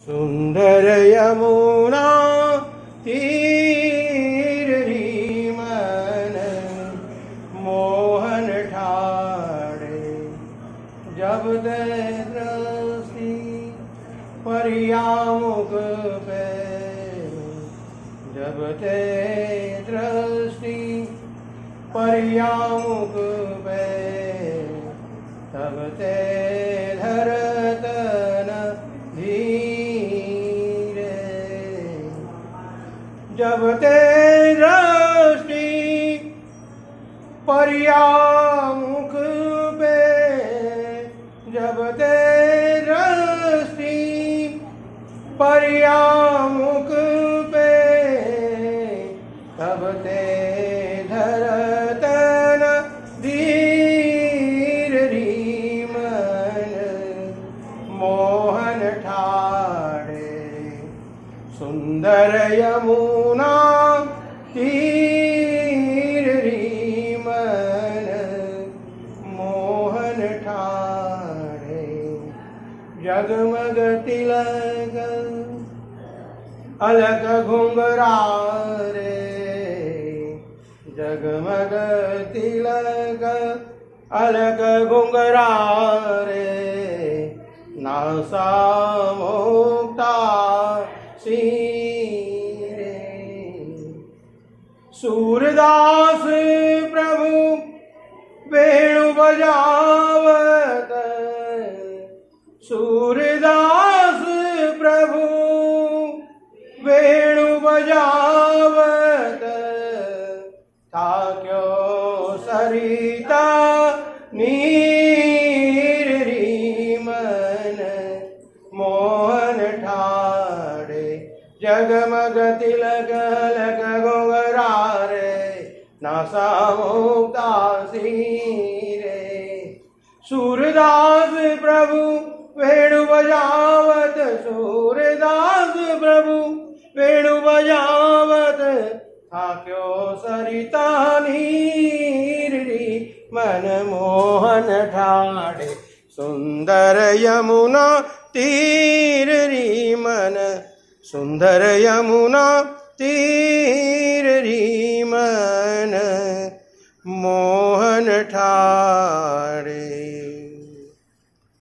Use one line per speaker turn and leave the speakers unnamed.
सुंदर यमुना तीर री मन मोहन ठाड़े जब दे दृष्टि परियामुख पे जब ते दृष्टि परियामुख पे तब ते धरतन धीरे जब ते दृष्टि परियामुख पे जब ते दृष्टि परियामुख पे तब ते धरतन धीर री मन मोहन ठाड़े सुंदर यमुना तीर री मन मोहन ठाड़े जगमग तिलक अलग घुंघरा रे जगमग तिलक अलग घुंघरा रे नासा मुक्ता सीरे सूरदास प्रभु वेणु बजावत सूरदास प्रभु वेणु बजावत था क्यों सरिता नीर री मन मोहन ठाड़े जगमग तिलक लग घुंघरा रे नासा मुक्ता सीरे सूरदास प्रभु वेणु बजावत सूरदास प्रभु वेणु बजावत था क्यों सरिता नीर री मन मोहन ठाड़े सुंदर यमुना तीर री मन सुंदर यमुना तीर री मन मोहन ठाड़े।